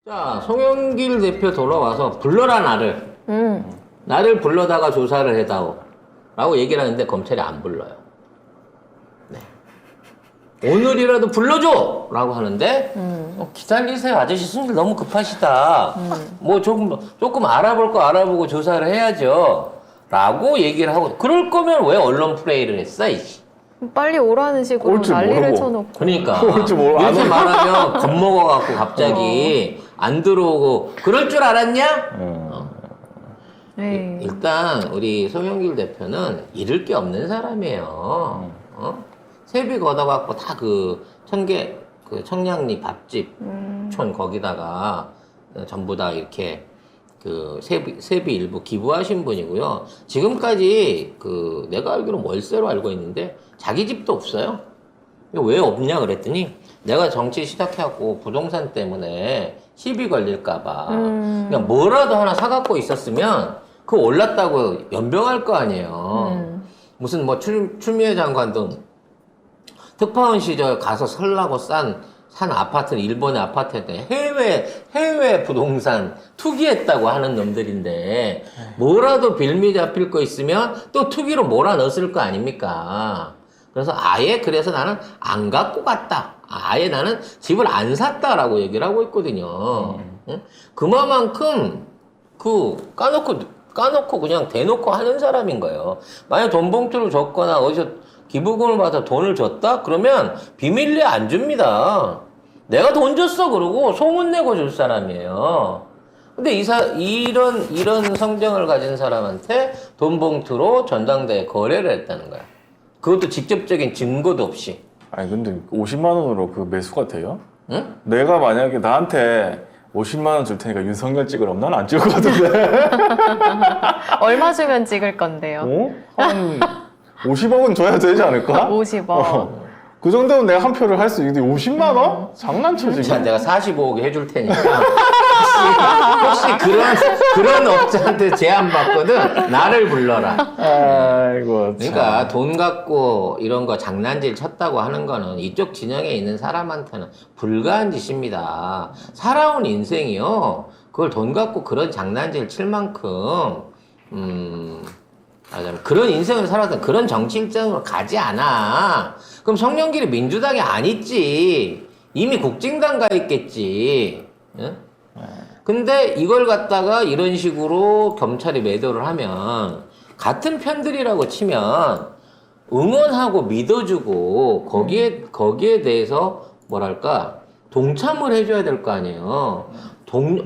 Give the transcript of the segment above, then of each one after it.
자, 송영길 대표 돌아와서 불러라 나를. 나를 불러다가 조사를 해다오. 라고 얘기를 하는데 검찰이 안 불러요. 네. 오늘이라도 불러줘! 라고 하는데 기다리세요. 아저씨 승질 너무 급하시다. 뭐 조금 알아볼 거 알아보고 조사를 해야죠. 라고 얘기를 하고 그럴 거면 왜 언론 플레이를 했어? 이씨. 빨리 오라는 식으로 올줄 난리를 모르고. 쳐놓고. 그러니까 올줄 모르고 안 이렇게 오고. 말하면 겁먹어갖고 갑자기 안 들어오고 그럴 줄 알았냐? 네. 일단 우리 송영길 대표는 잃을 게 없는 사람이에요. 세비 걷어갖고 다 그 청량리 밥집촌 거기다가 전부 다 이렇게 그 세비 일부 기부하신 분이고요. 지금까지 그 내가 알기로 월세로 알고 있는데 자기 집도 없어요. 이거 왜 없냐 그랬더니 내가 정치 시작해갖고 부동산 때문에 시비 걸릴까봐 그냥 뭐라도 하나 사갖고 있었으면 그거 올랐다고 연병할 거 아니에요. 무슨 뭐 추미애 장관도 특파원 시절 가서 설라고 산 아파트는 일본의 아파트였더니 해외 부동산 투기했다고 하는 놈들인데 뭐라도 빌미 잡힐 거 있으면 또 투기로 몰아넣었을 거 아닙니까? 그래서 그래서 나는 안 갖고 갔다. 아예 나는 집을 안 샀다라고 얘기를 하고 있거든요. 응? 그만큼 까놓고 그냥 대놓고 하는 사람인 거예요. 만약 돈 봉투를 줬거나 어디서 기부금을 받아 돈을 줬다? 그러면 비밀리에 안 줍니다. 내가 돈 줬어 그러고 소문내고 줄 사람이에요. 근데 이런 성정을 가진 사람한테 돈 봉투로 전당대회 거래를 했다는 거야. 그것도 직접적인 증거도 없이. 아니 근데 50만 원으로 그 매수가 돼요? 응? 내가 만약에 나한테 50만 원 줄 테니까 윤석열 찍으라면 난 안 찍을 것 같은데. 얼마 주면 찍을 건데요? 한 50억은 줘야 되지 않을까? 50억. 그 정도면 내가 한 표를 할 수 있는데 50만 원? 장난쳐 자, 지금. 내가 45억에 해줄 테니까. 혹시 그런 업자한테 제안 받거든, 나를 불러라. 아이고. 참. 그러니까 돈 갖고 이런 거 장난질 쳤다고 하는 거는 이쪽 진영에 있는 사람한테는 불가한 짓입니다. 살아온 인생이요. 그걸 돈 갖고 그런 장난질 칠 만큼, 맞아. 그런 인생을 살아서 그런 정치 일정으로 가지 않아. 그럼 송영길이 민주당에 안 있지. 이미 국진당 가 있겠지. 응? 근데 이걸 갖다가 이런 식으로 검찰이 매도를 하면 같은 편들이라고 치면 응원하고 믿어주고 거기에 대해서 뭐랄까 동참을 해줘야 될 거 아니에요.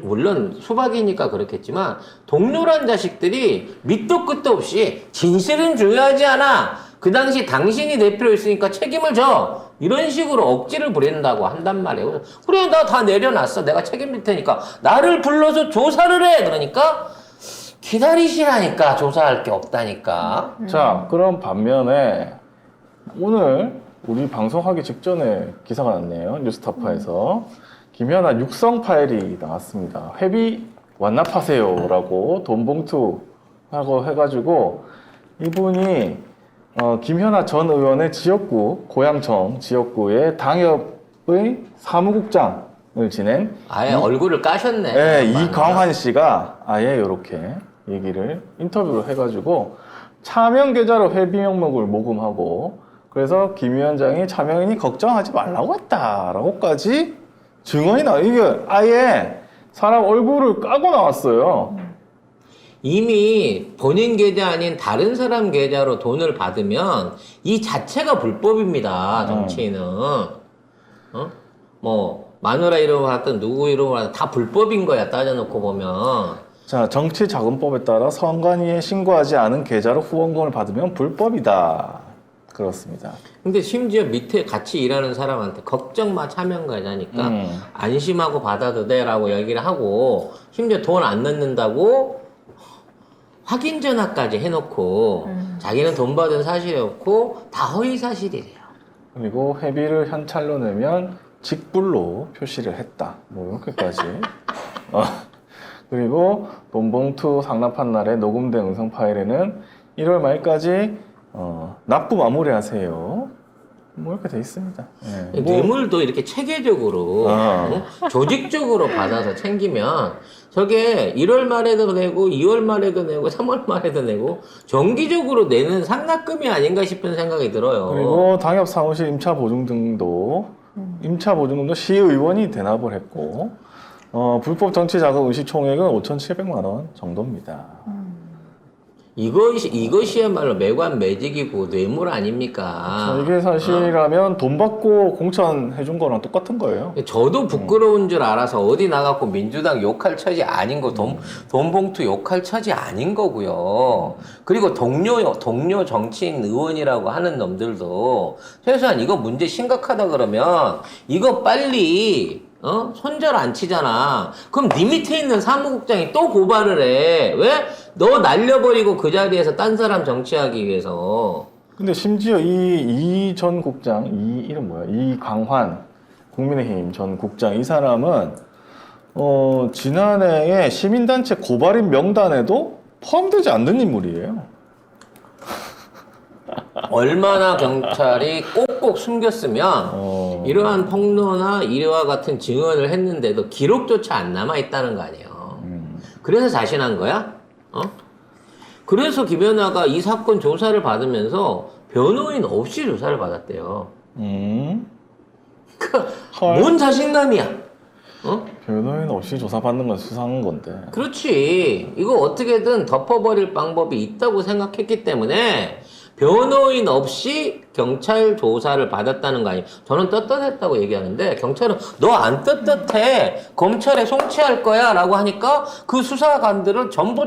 물론 수박이니까 그렇겠지만 동료란 자식들이 밑도 끝도 없이 진실은 중요하지 않아. 그 당시 당신이 대표였으니까 책임을 져. 이런 식으로 억지를 부린다고 한단 말이에요. 그래 나 다 내려놨어. 내가 책임질 테니까 나를 불러서 조사를 해. 그러니까 기다리시라니까. 조사할 게 없다니까. 자, 그럼 반면에 오늘 우리 방송하기 직전에 기사가 났네요. 뉴스타파에서 김연아 육성 파일이 나왔습니다. 회비 완납하세요라고 돈봉투 하고 해가지고 이분이 김연아 전 의원의 지역구 고향청 지역구의 당협의 사무국장을 지낸 아예 얼굴을 까셨네. 네, 이광환 씨가 아예 이렇게 얘기를 인터뷰를 해가지고 차명 계좌로 회비 명목을 모금하고 그래서 김 위원장이 차명인이 걱정하지 말라고 했다라고까지 증언이 이게 아예 사람 얼굴을 까고 나왔어요. 이미 본인 계좌 아닌 다른 사람 계좌로 돈을 받으면 이 자체가 불법입니다. 정치인은. 뭐 마누라 이름을 받든 누구 이름을 받든 다 불법인 거야. 따져놓고 보면. 자, 정치자금법에 따라 선관위에 신고하지 않은 계좌로 후원금을 받으면 불법이다. 그렇습니다. 근데 심지어 밑에 같이 일하는 사람한테 걱정 마 차명 계좌니까 안심하고 받아도 돼라고 얘기를 하고 심지어 돈 안 넣는다고 확인 전화까지 해놓고 자기는 돈 받은 사실이 없고 다 허위 사실이래요. 그리고 회비를 현찰로 내면 직불로 표시를 했다. 뭐 이렇게까지. 그리고 돈봉투 상납한 날에 녹음된 음성 파일에는 1월 말까지 납부 마무리하세요 뭐 이렇게 돼 있습니다. 예. 뇌물도 이렇게 체계적으로 조직적으로 받아서 챙기면 저게 1월 말에도 내고 2월 말에도 내고 3월 말에도 내고 정기적으로 내는 상납금이 아닌가 싶은 생각이 들어요. 그리고 당협 사무실 임차 보증 등도 시의원이 대납을 했고 불법 정치 자금 의식 총액은 5,700만 원 정도입니다. 이것이야말로 매관매직이고 뇌물 아닙니까? 이게 사실이라면 돈 받고 공천해 준 거랑 똑같은 거예요. 저도 부끄러운 줄 알아서 어디 나가고 민주당 욕할 처지 아닌 거, 돈 봉투 욕할 처지 아닌 거고요. 그리고 동료 정치인 의원이라고 하는 놈들도 최소한 이거 문제 심각하다 그러면 이거 빨리 손절 안 치잖아. 그럼 네 밑에 있는 사무국장이 또 고발을 해. 왜? 너 날려버리고 그 자리에서 딴 사람 정치하기 위해서. 근데 심지어 이 전 국장, 이름 뭐야? 이광환 국민의힘 전 국장 이 사람은 지난해에 시민단체 고발인 명단에도 포함되지 않는 인물이에요. 얼마나 경찰이 꼭꼭 숨겼으면 이러한 폭로나 이와 같은 증언을 했는데도 기록조차 안 남아있다는 거 아니에요. 그래서 자신한 거야? 그래서 김연아가 이 사건 조사를 받으면서 변호인 없이 조사를 받았대요. 뭔 자신감이야? 변호인 없이 조사받는 건 수상한 건데. 그렇지. 이거 어떻게든 덮어버릴 방법이 있다고 생각했기 때문에 변호인 없이 경찰 조사를 받았다는 거 아니에요. 저는 떳떳했다고 얘기하는데 경찰은 너 안 떳떳해. 검찰에 송치할 거야 라고 하니까 그 수사관들을 전부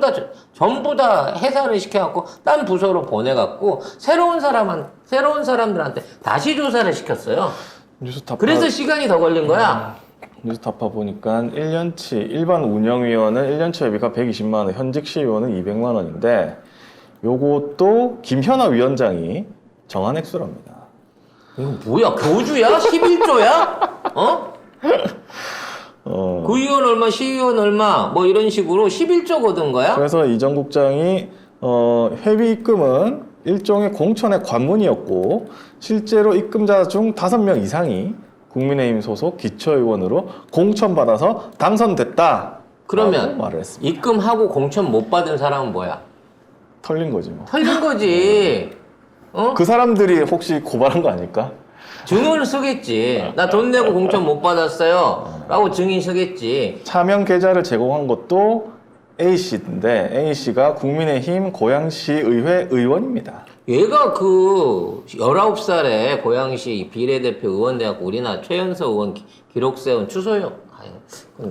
다 해산을 시켜갖고 딴 부서로 보내갖고 새로운 사람들한테 다시 조사를 시켰어요. 뉴스타파, 그래서 시간이 더 걸린 거야. 뉴스타파 보니까 1년치 일반 운영위원은 1년치 회비가 120만 원, 현직 시의원은 200만 원인데 요것도 김현아 위원장이 정한 액수랍니다. 이거 뭐야? 교주야? 11조야? 구의원 얼마, 시의원 얼마, 뭐 이런 식으로 11조 거둔 거야? 그래서 이 전 국장이 회비 입금은 일종의 공천의 관문이었고 실제로 입금자 중 5명 이상이 국민의힘 소속 기초의원으로 공천받아서 당선됐다. 그러면 말을 했습니다. 입금하고 공천 못 받은 사람은 뭐야? 털린 거지 뭐. 털린 거지. 그 사람들이 혹시 고발한 거 아닐까? 증언을 쓰겠지. 나 돈 내고 공천 못 받았어요. 라고 증인 쓰겠지. 차명 계좌를 제공한 것도 A씨인데 A씨가 국민의힘 고양시 의회 의원입니다. 얘가 그 19살에 고양시 비례대표 의원 돼갖고 우리나라 최연소 의원 기록 세운 추소영.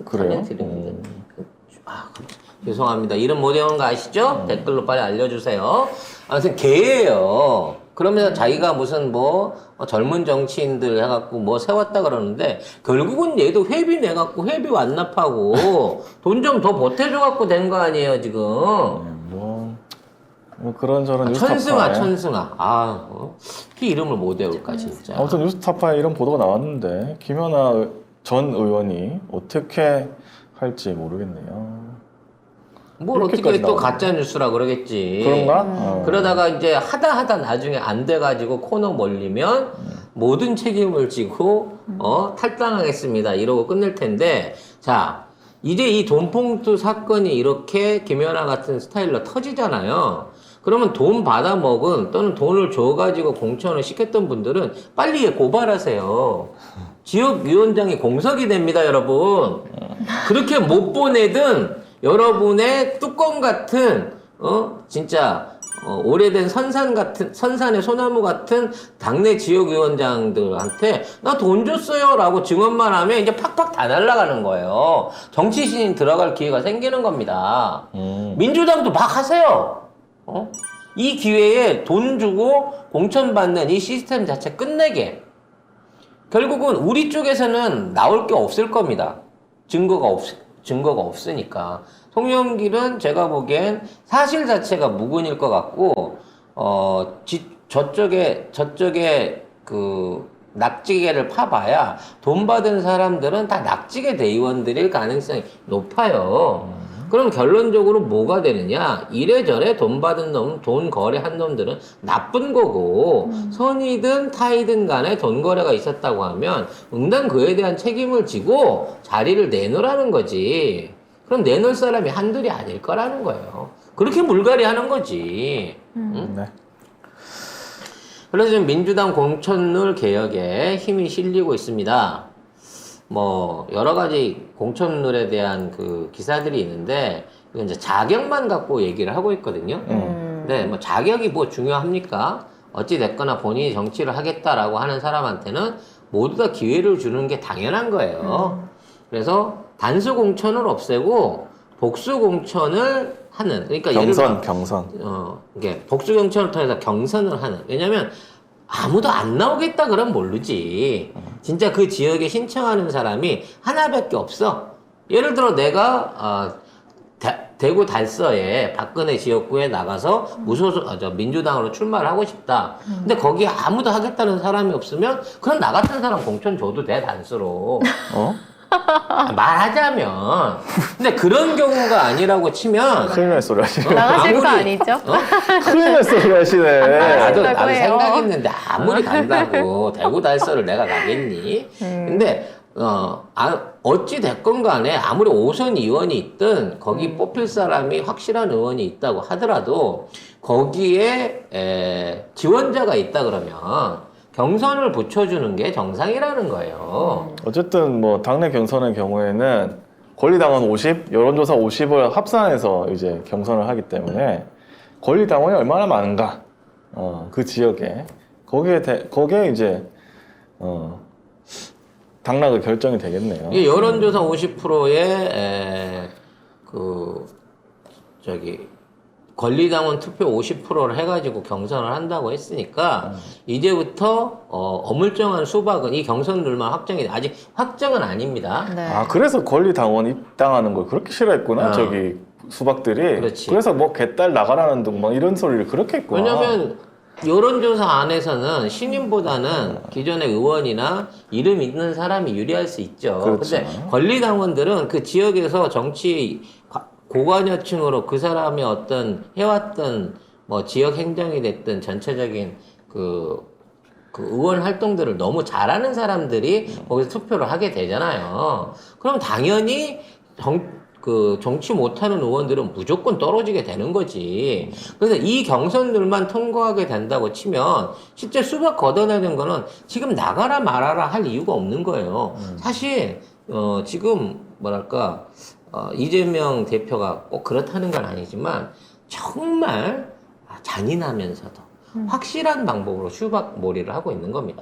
그래요? 죄송합니다. 이름 못 외우는 거 아시죠? 댓글로 빨리 알려주세요. 아무튼 개예요. 그러면서 자기가 무슨 젊은 정치인들 해갖고 세웠다 그러는데 결국은 얘도 회비 내갖고 회비 완납하고 돈 좀 더 보태줘갖고 된 거 아니에요 지금. 뭐 그런저런 뉴스타파에 천승아. 그 이름을 못 외울까 진짜. 아무튼 뉴스타파에 이런 보도가 나왔는데 김연아 전 의원이 어떻게 할지 모르겠네요. 뭘 어떻게 또 가짜 뉴스라 그러겠지. 그런가? 그러다가 이제 하다 나중에 안 돼가지고 코너 몰리면 모든 책임을 지고 탈당하겠습니다 이러고 끝낼 텐데, 자 이제 이 돈봉투 사건이 이렇게 김연아 같은 스타일로 터지잖아요. 그러면 돈 받아먹은 또는 돈을 줘가지고 공천을 시켰던 분들은 빨리 고발하세요. 지역위원장이 공석이 됩니다 여러분. 그렇게 못 보내든 여러분의 뚜껑 같은 진짜 오래된 선산의 소나무 같은 당내 지역위원장들한테 나 돈 줬어요 라고 증언만 하면 이제 팍팍 다 날아가는 거예요. 정치 신인 들어갈 기회가 생기는 겁니다. 민주당도 막 하세요. 이 기회에 돈 주고 공천 받는 이 시스템 자체 끝내게. 결국은 우리 쪽에서는 나올 게 없을 겁니다. 증거가 없으니까. 송영길은 제가 보기엔 사실 자체가 무근일 것 같고, 저쪽에 그 낙지개를 파봐야 돈 받은 사람들은 다 낙지개 대의원들일 가능성이 높아요. 그럼 결론적으로 뭐가 되느냐? 이래저래 돈 받은 놈, 돈 거래한 놈들은 나쁜 거고 선이든 타이든 간에 돈 거래가 있었다고 하면 응당 그에 대한 책임을 지고 자리를 내놓으라는 거지. 그럼 내놓을 사람이 한둘이 아닐 거라는 거예요. 그렇게 물갈이 하는 거지. 응? 네. 그래서 지금 민주당 공천룰 개혁에 힘이 실리고 있습니다. 뭐 여러 가지 공천룰에 대한 그 기사들이 있는데 이건 이제 자격만 갖고 얘기를 하고 있거든요. 근데 뭐 자격이 뭐 중요합니까? 어찌 됐거나 본인이 정치를 하겠다라고 하는 사람한테는 모두 다 기회를 주는 게 당연한 거예요. 그래서 단수 공천을 없애고 복수 공천을 하는, 그러니까 경선. 이게 복수 경선을 통해서 경선을 하는. 왜냐면 아무도 안 나오겠다 그러면 모르지. 진짜 그 지역에 신청하는 사람이 하나밖에 없어. 예를 들어 내가 대구 달서에 박근혜 지역구에 나가서 민주당으로 출마를 하고 싶다. 근데 거기에 아무도 하겠다는 사람이 없으면 그럼 나 같은 사람 공천 줘도 돼, 단수로. 말하자면. 근데 그런 경우가 아니라고 치면 큰일 날 소리 하시네. 나가실 거 아무리- 아니죠? 큰일 날 소리 하시네. 나도 하신다고 해요. 생각 있는데 아무리 간다고 대구 달서를 내가 가겠니? 근데 어찌 됐건 간에 아무리 5선 의원이 있든 거기 뽑힐 사람이 확실한 의원이 있다고 하더라도 거기에 지원자가 있다 그러면 경선을 붙여주는 게 정상이라는 거예요. 어쨌든 뭐 당내 경선의 경우에는 권리당원 50, 여론조사 50을 합산해서 이제 경선을 하기 때문에 권리당원이 얼마나 많은가, 그 지역에 거기에 이제 당락의 결정이 되겠네요. 이게 여론조사 50%에 권리당원 투표 50%를 해가지고 경선을 한다고 했으니까 이제부터 어물쩡한 수박은 이 경선룰만 확정이 아직 확정은 아닙니다. 네. 아, 그래서 권리당원 입당하는 걸 그렇게 싫어했구나, 저기 수박들이. 그렇지. 그래서 뭐 개딸 나가라는 둥 막 이런 소리를 그렇게 했구나. 왜냐면 여론조사 안에서는 신임보다는 기존의 의원이나 이름 있는 사람이 유리할 수 있죠. 그렇죠. 근데 권리당원들은 그 지역에서 정치 고관여층으로 그 사람이 어떤 해왔던 뭐 지역 행정이 됐든 전체적인 그 의원 활동들을 너무 잘하는 사람들이 거기서 투표를 하게 되잖아요. 그럼 당연히 정치 못하는 의원들은 무조건 떨어지게 되는 거지. 그래서 이 경선들만 통과하게 된다고 치면 실제 수박 걷어내는 거는 지금 나가라 말아라 할 이유가 없는 거예요. 사실 지금 뭐랄까 이재명 대표가 꼭 그렇다는 건 아니지만 정말 잔인하면서도 확실한 방법으로 수박몰이를 하고 있는 겁니다.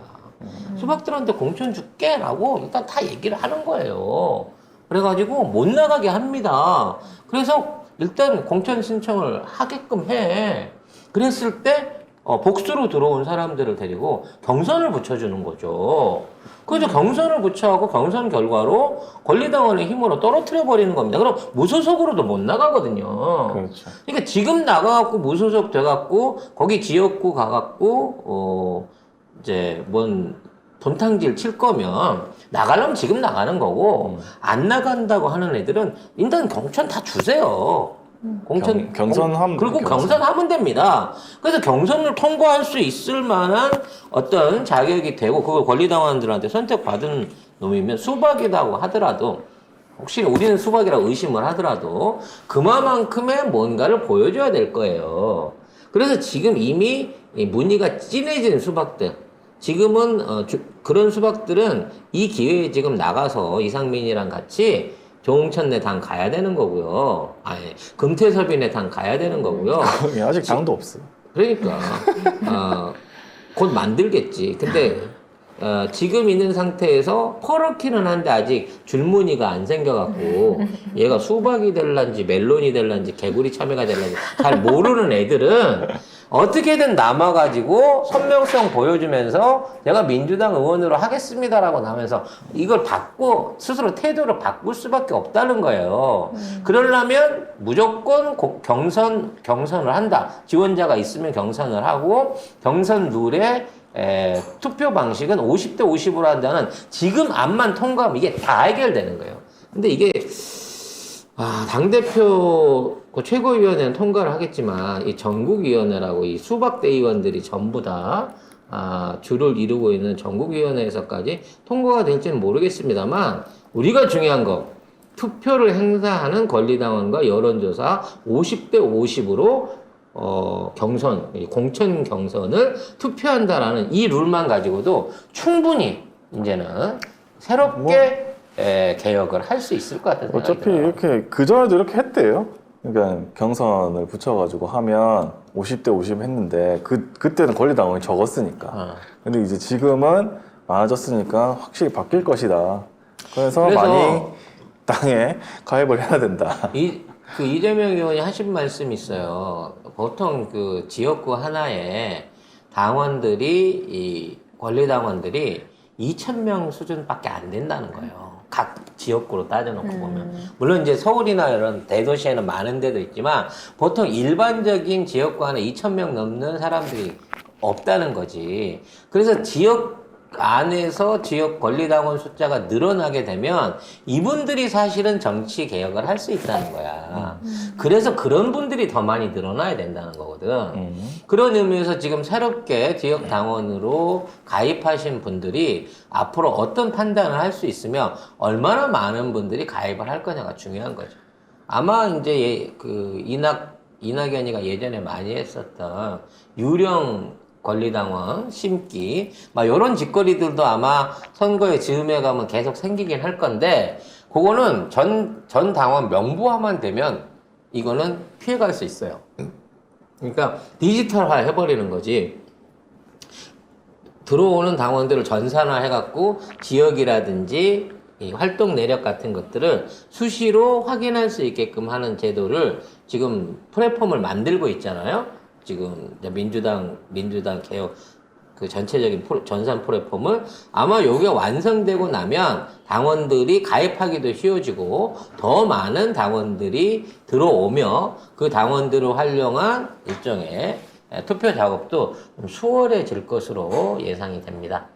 수박들한테 공천 줄게라고 일단 다 얘기를 하는 거예요. 그래가지고 못 나가게 합니다. 그래서 일단 공천 신청을 하게끔 해. 그랬을 때 복수로 들어온 사람들을 데리고 경선을 붙여주는 거죠. 그래서 경선을 붙여하고 경선 결과로 권리당원의 힘으로 떨어뜨려 버리는 겁니다. 그럼 무소속으로도 못 나가거든요. 그렇죠. 그러니까 지금 나가갖고 무소속 돼갖고 거기 지역구 가갖고 이제 뭔 돈탕질 칠 거면 나가려면 지금 나가는 거고 안 나간다고 하는 애들은 일단 경선 다 주세요. 경선하면 그리고 경선하면 됩니다. 그래서 경선을 통과할 수 있을 만한 어떤 자격이 되고 그걸 권리당원들한테 선택받은 놈이면 수박이라고 하더라도 혹시 우리는 수박이라고 의심을 하더라도 그만큼의 뭔가를 보여줘야 될 거예요. 그래서 지금 이미 무늬가 진해진 수박들 지금은 그런 수박들은 이 기회에 지금 나가서 이상민이랑 같이 조홍천네 당 가야 되는 거고요. 아니, 금태섭이네 당 가야 되는 거고요. 아직 당도 없어. 그러니까 곧 만들겠지. 근데 지금 있는 상태에서 퍼렇기는 한데 아직 줄무늬가 안 생겨갖고 얘가 수박이 될란지 멜론이 될란지 개구리 참외가 될란지 잘 모르는 애들은 어떻게든 남아가지고 선명성 보여주면서 내가 민주당 의원으로 하겠습니다라고 나면서 이걸 스스로 태도를 바꿀 수밖에 없다는 거예요. 그러려면 무조건 경선을 한다. 지원자가 있으면 경선을 하고 경선 룰에 투표 방식은 50대 50으로 한다는 지금 안만 통과하면 이게 다 해결되는 거예요. 근데 이게 당대표 그 최고위원회는 통과를 하겠지만, 이 전국위원회라고 이 수박 대의원들이 전부 다, 주를 이루고 있는 전국위원회에서까지 통과가 될지는 모르겠습니다만, 우리가 중요한 거, 투표를 행사하는 권리당원과 여론조사 50대 50으로, 경선, 이 공천 경선을 투표한다라는 이 룰만 가지고도 충분히 이제는 새롭게 개혁을 할 수 있을 것 같은 생각이 어차피 들어요. 이렇게 그전에도 이렇게 했대요. 그러니까 경선을 붙여가지고 하면 50대 50 했는데 그때는 권리당원이 적었으니까. 근데 이제 지금은 많아졌으니까 확실히 바뀔 것이다. 그래서 많이 당에 가입을 해야 된다. 그 이재명 의원이 하신 말씀이 있어요. 보통 그 지역구 하나에 당원들이, 권리당원들이 2,000명 수준밖에 안 된다는 거예요. 각 지역구로 따져놓고 보면. 물론 이제 서울이나 이런 대도시에는 많은 데도 있지만, 보통 일반적인 지역구 안에 2,000명 넘는 사람들이 없다는 거지. 그래서 지역 안에서 지역 권리당원 숫자가 늘어나게 되면 이분들이 사실은 정치 개혁을 할 수 있다는 거야. 그래서 그런 분들이 더 많이 늘어나야 된다는 거거든. 그런 의미에서 지금 새롭게 지역 당원으로 가입하신 분들이 앞으로 어떤 판단을 할 수 있으며 얼마나 많은 분들이 가입을 할 거냐가 중요한 거죠. 아마 이제 이낙연이가 예전에 많이 했었던 유령 권리당원 심기 막 이런 짓거리들도 아마 선거에 즈음해 가면 계속 생기긴 할 건데, 그거는 전 당원 명부화만 되면 이거는 피해갈 수 있어요. 그러니까 디지털화 해버리는 거지. 들어오는 당원들을 전산화 해갖고 지역이라든지 이 활동 내력 같은 것들을 수시로 확인할 수 있게끔 하는 제도를 지금 플랫폼을 만들고 있잖아요. 지금 민주당 개혁 그 전체적인 전산 플랫폼을 아마 요게 완성되고 나면 당원들이 가입하기도 쉬워지고 더 많은 당원들이 들어오며 그 당원들을 활용한 일종의 투표 작업도 좀 수월해질 것으로 예상이 됩니다.